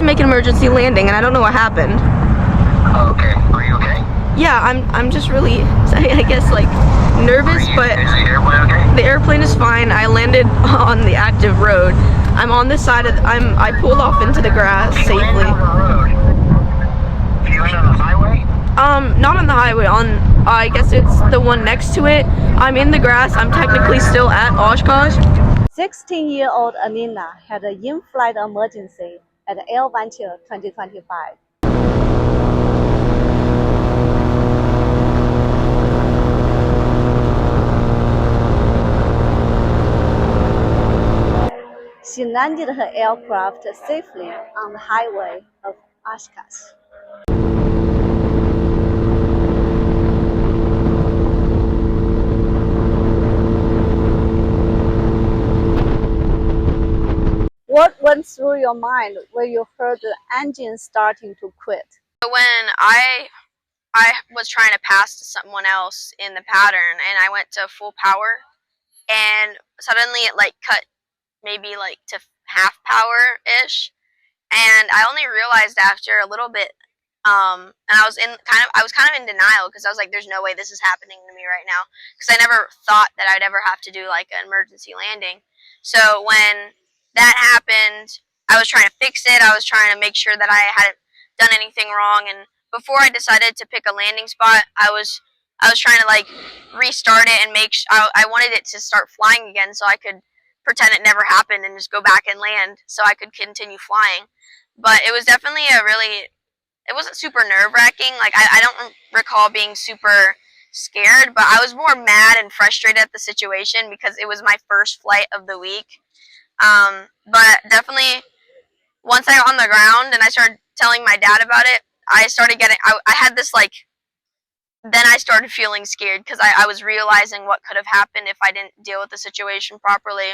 to make an emergency landing, and I don't know what happened. Okay, are you okay? Yeah, I'm just really, I guess, like, nervous, but is the airplane okay? the airplane is fine. I landed on the active road. I'm on this side of, I pulled off into the grass You safely. landed on the road. You landed on the highway? Not on the highway, on, I guess it's the one next to it. I'm in the grass. I'm technically still at Oshkosh. 16-year-old Alina had an in-flight emergency at AirVenture 2025. She landed her aircraft safely on the highway of Oshkosh. What went through your mind when you heard the engine starting to quit? When I was trying to pass to someone else in the pattern, and I went to full power, and suddenly it like cut maybe like to half power ish, and I only realized after a little bit. And I was kind of in denial because I was like, "There's no way this is happening to me right now," because I never thought that I'd ever have to do like an emergency landing. So when that happened, I was trying to fix it. I was trying to make sure that I hadn't done anything wrong. And before I decided to pick a landing spot, I was trying to like restart it and I wanted it to start flying again so I could pretend it never happened and just go back and land so I could continue flying. But it was definitely it wasn't super nerve-wracking. Like, I don't recall being super scared, but I was more mad and frustrated at the situation because it was my first flight of the week. But definitely, once I got on the ground and I started telling my dad about it, I started getting, I had this, like, then I started feeling scared because I was realizing what could have happened if I didn't deal with the situation properly.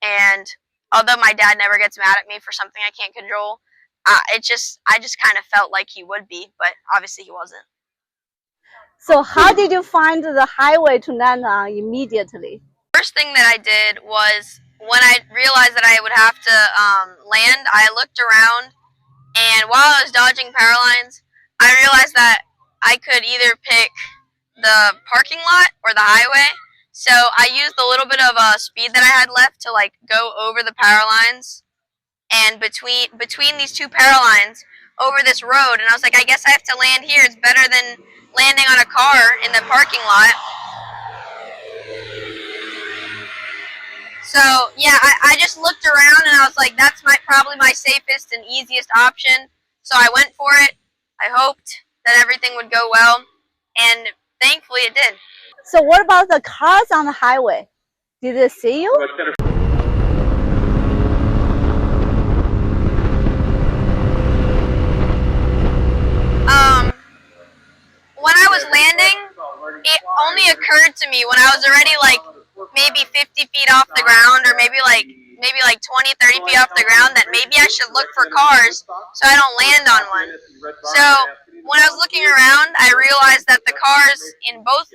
And although my dad never gets mad at me for something I can't control, I just kind of felt like he would be, but obviously he wasn't. So how did you find the highway to land on immediately? First thing that I did was when I realized that I would have to land, I looked around, and while I was dodging power lines, I realized that I could either pick the parking lot or the highway. So I used a little bit of speed that I had left to like go over the power lines and between these two power lines over this road, and I was like, I guess I have to land here. It's better than landing on a car in the parking lot. So yeah, I just looked around and I was like, that's probably my safest and easiest option. So I went for it. I hoped that everything would go well, and thankfully it did. So what about the cars on the highway? Did they see you? When I was landing, it only occurred to me when I was already like maybe 50 feet off the ground, or maybe like 20, 30 feet off the ground, that maybe I should look for cars so I don't land on one. So when I was looking around, I realized that the cars in both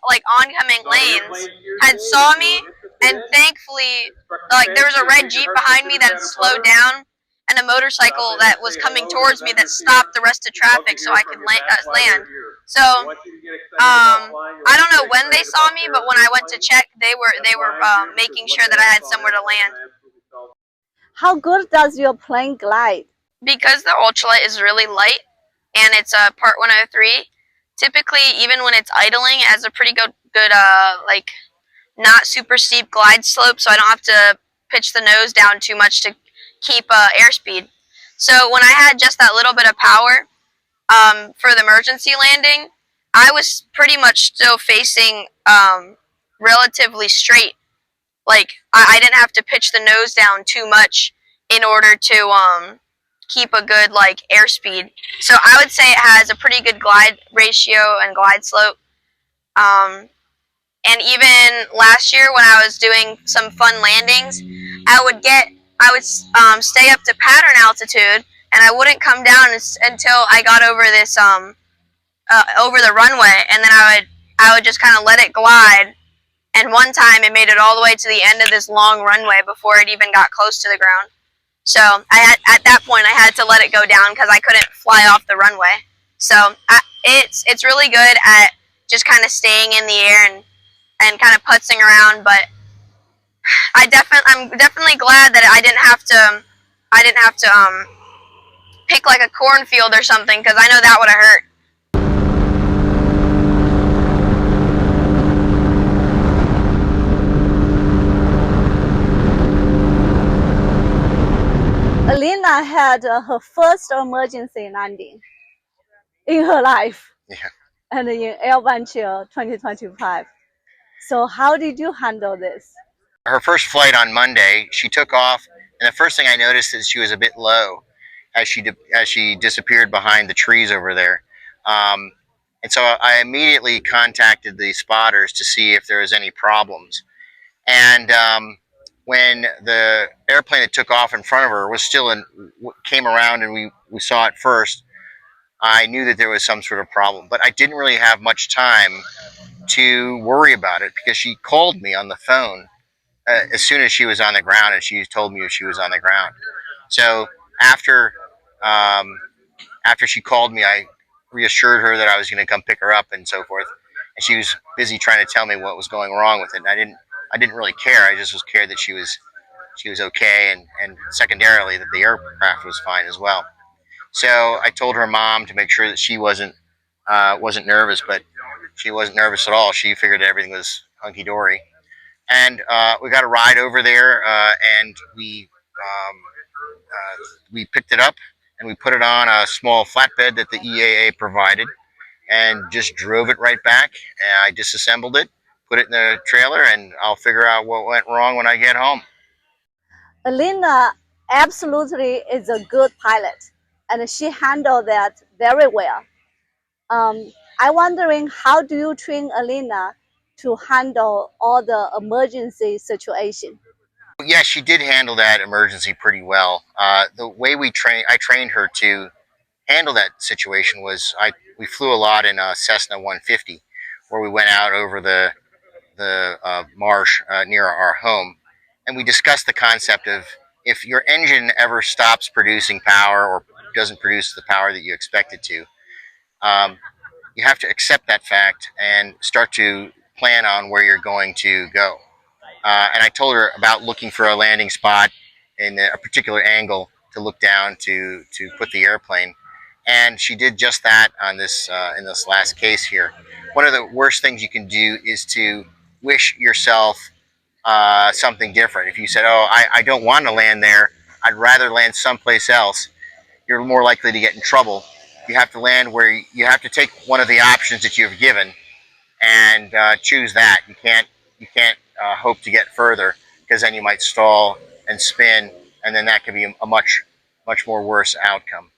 like oncoming lanes had saw me, and thankfully like there was a red Jeep behind me that slowed down, and a motorcycle that was coming towards me that stopped the rest of traffic so I could land. So I don't know when they saw me, but when I went to check, they were making sure that I had somewhere to land. How good does your plane glide? Because the ultralight is really light and it's a Part 103, typically even when it's idling, it has a pretty good like not super steep glide slope, so I don't have to pitch the nose down too much to keep airspeed. So when I had just that little bit of power for the emergency landing, I was pretty much still facing relatively straight. Like I didn't have to pitch the nose down too much in order to keep a good like airspeed. So I would say it has a pretty good glide ratio and glide slope. And even last year when I was doing some fun landings, I would stay up to pattern altitude, and I wouldn't come down until I got over this over the runway, and then I would just kind of let it glide. And one time it made it all the way to the end of this long runway before it even got close to the ground. So at that point I had to let it go down because I couldn't fly off the runway. So it's really good at just kind of staying in the air and kind of putzing around. But I'm definitely glad that I didn't have to pick like a cornfield or something because I know that would have hurt. Alina had her first emergency landing in her life, Yeah. and in AirVenture 2025. So how did you handle this? Her first flight on Monday, she took off, and the first thing I noticed is she was a bit low as she disappeared behind the trees over there. Um, and so I immediately contacted the spotters to see if there was any problems. And when the airplane that took off in front of her was still came around and we saw it first, I knew that there was some sort of problem. But I didn't really have much time to worry about it because she called me on the phone as soon as she was on the ground, and she told me she was on the ground. So after um, after she called me, I reassured her that I was going to come pick her up and so forth. And she was busy trying to tell me what was going wrong with it. And I didn't really care. I just was cared that she was okay, and secondarily that the aircraft was fine as well. So I told her mom to make sure that she wasn't nervous, but she wasn't nervous at all. She figured everything was hunky dory, and we got a ride over there, and we picked it up and we put it on a small flatbed that the EAA provided, and just drove it right back. And I disassembled it, put it in the trailer, and I'll figure out what went wrong when I get home. Alina absolutely is a good pilot, and she handled that very well. I'm wondering, how do you train Alina to handle all the emergency situation? Yeah, she did handle that emergency pretty well. The way I trained her to handle that situation was we flew a lot in a Cessna 150, where we went out over the marsh near our home, and we discussed the concept of if your engine ever stops producing power or doesn't produce the power that you expect it to, um, you have to accept that fact and start to plan on where you're going to go. And I told her about looking for a landing spot in a particular angle to look down to put the airplane, and she did just that on this in this last case here. One of the worst things you can do is to wish yourself something different. If you said, "Oh, I don't want to land there. I'd rather land someplace else," you're more likely to get in trouble. You have to land where you have to take one of the options that you've given and choose that. You can't hope to get further, because then you might stall and spin, and then that could be a much more worse outcome.